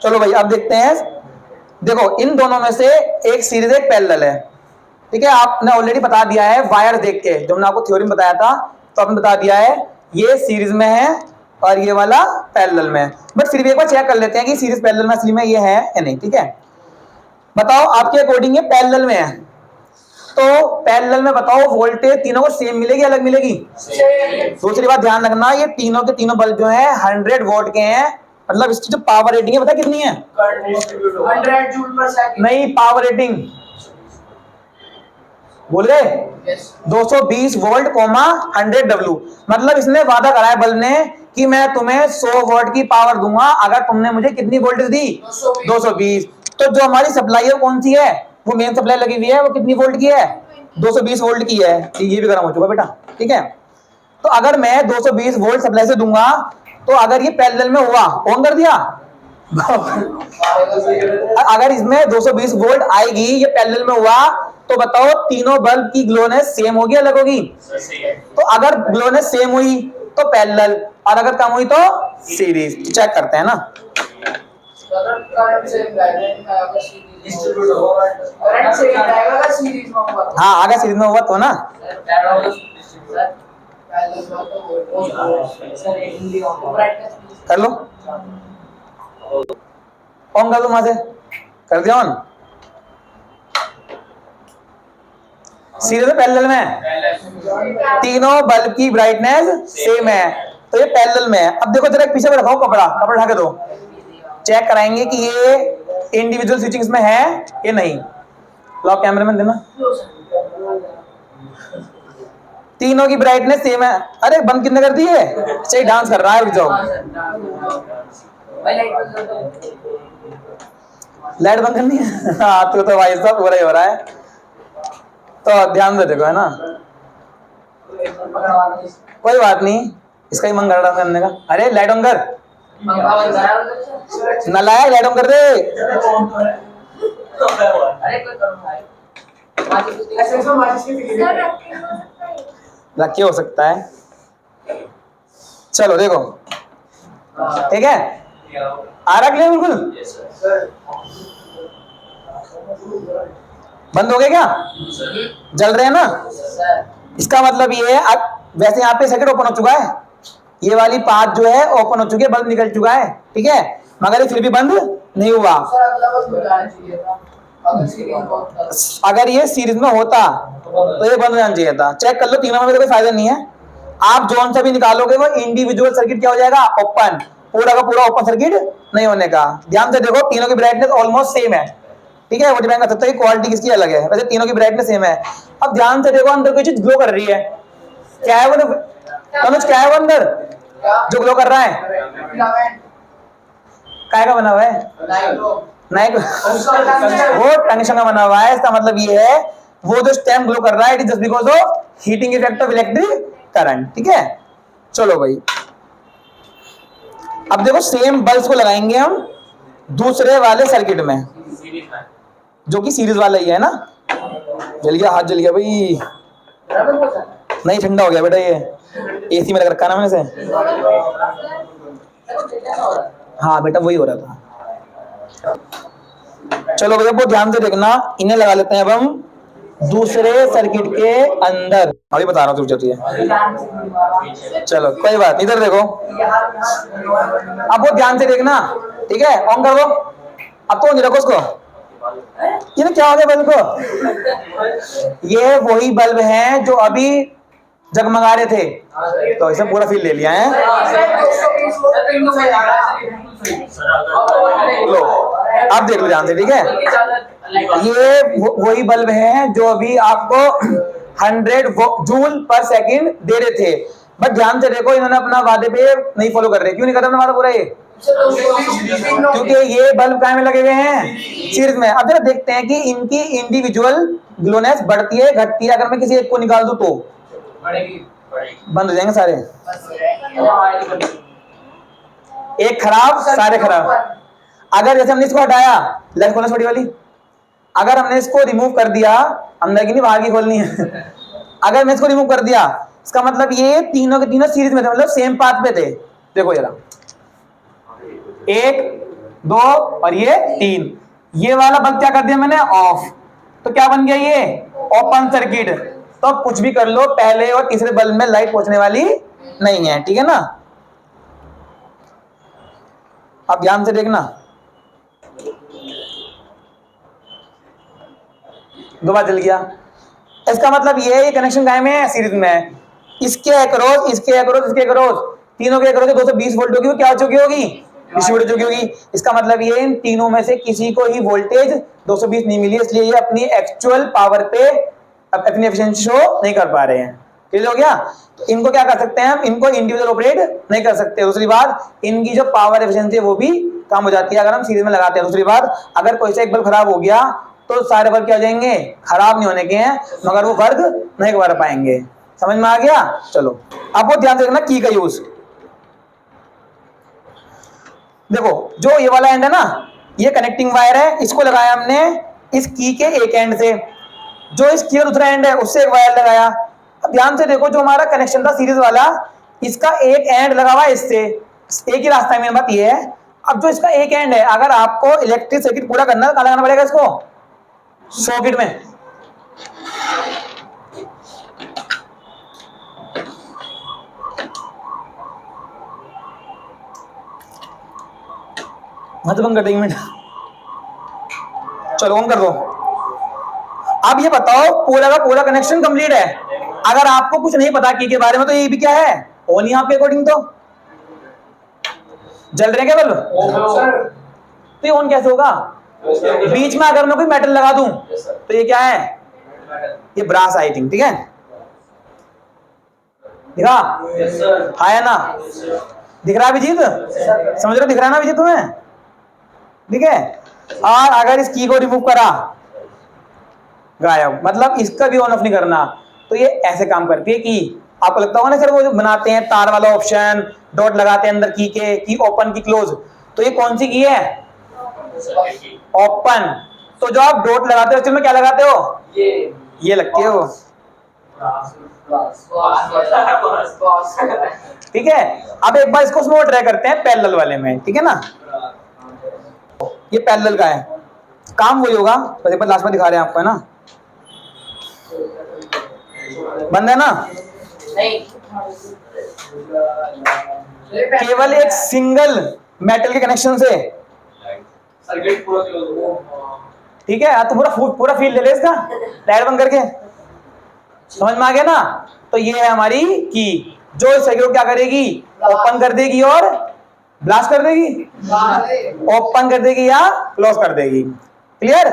चलो भाई अब देखते हैं, देखो इन दोनों में से एक सीरीज एक पैरेलल है, ठीक है। आपने ऑलरेडी बता दिया है वायर देख के, जब मैंने आपको थ्योरी में बताया था तो आपने बता दिया है ये सीरीज में है और ये वाला पैरेलल में है। बट फिर भी एक बार चेक कर लेते हैं कि सीरीज पैरेलल में असली में ये है या नहीं, ठीक है। बताओ आपके अकॉर्डिंग ये पैरेलल में है, तो पैरेलल में बताओ वोल्टेज तीनों को सेम मिलेगी अलग मिलेगी? दूसरी बात ध्यान रखना, ये तीनों के तीनों बल्ब जो है 100 वोल्ट के हैं, मतलब इसकी जो पावर रेटिंग है पता कितनी है? 100 जूल पर सेकंड। नहीं, पावर रेटिंग बोल गए? 220 वोल्ट 100 डब्ल्यू। मतलब इसने वादा करा है बल्ब ने कि मैं तुम्हें 100 वोल्ट की पावर दूंगा अगर तुमने मुझे कितनी वोल्टेज दी? 220। तो जो हमारी सप्लाई है कौन सी है? वो मेन सप्लाई लगी हुई है, वो कितनी वोल्ट की है? 220 वोल्ट की है। ये भी गर्म हो चुका बेटा, ठीक है। तो अगर मैं 220 वोल्ट सप्लाई से दूंगा तो अगर ये पैरेलल में हुआ, ऑन कर दिया अगर इसमें 220 वोल्ट आएगी, ये पैरेलल में हुआ, तो बताओ तीनों बल्ब की ग्लोनेस सेम होगी अलग होगी? तो अगर ग्लोनेस सेम हुई तो पैरेलल, और अगर कम हुई तो सीरीज। चेक करते हैं ना। हाँ अगर सीरीज में हुआ तो ना, कर लो ऑन कर दो, वहां से कर दिया ऑन। सीरीज में पैरेलल में तीनों बल्ब की ब्राइटनेस सेम है, तो ये पैरेलल में है। अब देखो जरा पीछे में रखाओ कपड़ा, कपड़ा ढका दो, चेक कराएंगे कि ये इंडिविजुअल स्विचिंग्स में है या नहीं। लॉक कैमरे में देना, तीनों की ब्राइटनेस सेम है। अरे बंद कितने कर दिए? चाहिए डांस कर रहा है, रुक जाओ। लाइट बंद करनी है? हाँ तो भाई साहब पूरा ही हो रहा है, तो ध्यान दे देखो, है ना। कोई बात नहीं, इसका ही मन कर रहा करने का। अरे लाइट ऑन कर, नलाया लाइट ऑन कर दे। रखिए हो सकता है, चलो देखो ठीक है, आ रहा क्लियर बिल्कुल? बंद हो गए क्या? जल रहे हैं ना? इसका मतलब ये है, वैसे यहाँ पे सर्किट ओपन हो चुका है, ये वाली पाथ जो है ओपन हो चुकी है, बल्ब निकल चुका है, ठीक है, मगर ये फिर भी बंद नहीं हुआ। अगर ये सीरीज में होता तो ये बंद हो जाना चाहिए था। चेक कर लो, तीनों में कोई फायदा नहीं है। आप जोन से भी निकालोगे वो इंडिविजुअल सर्किट क्या हो जाएगा? ओपन, पूरा का पूरा ओपन सर्किट नहीं होने का। ध्यान से देखो, तीनों की ब्राइटनेस ऑलमोस्ट सेम है, ठीक है। वो डिपेंड कर सकता है क्वालिटी किसकी अलग है, वैसे तीनों की ब्राइटनेस सेम है। अब ध्यान से देखो, अंदर कोई चीज ग्लो कर रही है, क्या है वो? तनुज क्या है वो अंदर जो ग्लो कर रहा है? काय का बना हुआ है? नाइक। वो टंगस्टन का बना हुआ है। इसका मतलब ये है वो जो स्टेम ग्लो कर रहा है, it is just because of heating effect of electric current, ठीक है। चलो भाई अब देखो, सेम बल्ब को लगाएंगे हम दूसरे वाले सर्किट में, जो कि सीरीज वाला ही है ना। जल गया, हाथ जल गया भाई। नहीं ठंडा हो गया बेटा, ये एसी में लग रखा ना मैंने से। हाँ बेटा वही हो रहा था। चलो भैया बहुत ध्यान से देखना, इन्हें लगा लेते हैं अब हम दूसरे सर्किट के अंदर। अभी बता रहा हूँ तुझे। चलो कोई बात नहीं, इधर देखो, अब बहुत ध्यान से देखना, ठीक है। ऑन कर दो, अब तो नहीं रखो उसको। ये क्या हो गया बल्ब को? ये वही बल्ब हैं जो अभी जगमगा रहे थे, तो इसे पूरा फील ले लिया है। लो आप देख लो ध्यान से, ठीक है। ये वही बल्ब हैं जो अभी आपको 100 जूल पर सेकंड दे रहे थे, बट ध्यान से देखो इन्होंने अपना वादे पे नहीं फॉलो कर रहे। क्यों नहीं कर रहे वादा पूरा? ये क्योंकि ये बल्ब काय में लगे हुए हैं? सीरीज में। अब जरा देखते हैं कि इनकी इंडिविजुअल ग्लोनेस बढ़ती है घटती है। अगर मैं किसी एक को निकाल दूं तो बंद हो जाएंगे सारे, एक खराब सारे खराब। अगर जैसे हमने इसको हटाया, लेफ्ट खोलना छोटी वाली, अगर हमने इसको रिमूव कर दिया, अंदर की नहीं बाहर की खोलनी है अगर मैं इसको रिमूव कर दिया, इसका मतलब ये तीनों के तीनों सीरीज में थे, मतलब सेम पाथ पे थे। देखो जरा, एक 2 और ये 3। ये वाला बल्ब क्या कर दिया मैंने, ऑफ। तो क्या बन गया ये, ओपन सर्किट। तो अब कुछ भी कर लो, पहले और तीसरे बल्ब में लाइट पहुंचने वाली नहीं है, ठीक है ना। अब ध्यान से देखना, दोबारा जल गया। इसका मतलब ये है ये कनेक्शन कायम है, सीरीज में है। इसके अक्रॉस, इसके अक्रॉस, इसके अक्रॉस, तीनों के अक्रॉस 220 वोल्ट होगी, वो क्या हो चुकी होगी, डिस्ट्रीब्यूट हो चुकी होगी। इसका मतलब ये इन तीनों में से किसी को ही वोल्टेज 220 नहीं मिली, इसलिए ये अपनी एक्चुअल पावर पे अपनी एफिशिएंसी शो नहीं कर पा रहे हैं। क्लियर हो गया। तो इनको क्या कर सकते हैं हम, इनको इंडिविजुअल ऑपरेट नहीं कर सकते। दूसरी बात, इनकी जो पावर एफिशिएंसी है वो भी कम हो जाती है अगर हम सीरीज में लगाते हैं। दूसरी बात, अगर कोई से एक बल्ब खराब हो गया तो सारे बल्ब क्या हो जाएंगे, खराब नहीं होने के हैं, मगर वो वर्क नहीं कर पाएंगे। समझ में आ गया। चलो अब वो ध्यान से देखना की का यूज। देखो जो ये वाला एंड है ना, ये कनेक्टिंग वायर है, इसको लगाया हमने इस की के एक एंड से। जो इस की का दूसरा एंड है उससे एक वायर लगाया। अब ध्यान से देखो, जो हमारा कनेक्शन था सीरीज वाला, इसका एक एंड लगा हुआ है इससे, एक ही रास्ता है। मेन बात ये है, अब जो इसका एक एंड है, अगर आपको इलेक्ट्रिक सर्किट पूरा करना है, कहाँ लगाना पड़ेगा इसको, सॉकेट में। मत बंद कर देंगे मिनट, चलो ऑन कर दो। अब ये बताओ, पूरा का पूरा कनेक्शन कंप्लीट है। अगर आपको कुछ नहीं पता की के बारे में, तो ये भी क्या है, ऑन ही आपके अकॉर्डिंग। तो जल रहे क्या बल्ब, तो ये ऑन कैसे होगा। बीच में अगर मैं कोई मेटल लगा दूं तो ये क्या है, ये ब्रास आई थिंक, ठीक है। दिखा हाँ है ना, दिख रहा है अभिजीत, समझ रहे हो, दिख रहा है ना अभिजीत तुम्हें, ठीक है। और अगर इस की को रिमूव करा, गायब, मतलब इसका भी ऑन ऑफ नहीं करना। तो ये ऐसे काम करती है की। आपको लगता होगा ना सर, वो जो बनाते हैं तार वाला ऑप्शन, डॉट लगाते हैं अंदर की के, की ओपन की क्लोज, तो ये कौन सी की है, ओपन। तो जो आप डॉट लगाते हो, में क्या लगाते हो, ये लगती है वो, ठीक है। अब एक बार इसको उसमें ट्राई करते हैं पैरेलल वाले में, ठीक है ना। ये पैरेलल का है, काम वही होगा, बस एक बार लास्ट में दिखा रहे हैं आपको, है ना। बंद है ना, नहीं, केवल एक सिंगल मेटल के कनेक्शन से सर्किट पूरा क्लोज हो। ठीक है। तो पूरा फील ले ले इसका, लाइट बंद करके। समझ में आ गया ना। तो ये है हमारी की, जो इस सर्किट को क्या करेगी, ओपन कर देगी और ब्लास्ट कर देगी, ओपन कर देगी या क्लोज कर देगी। क्लियर।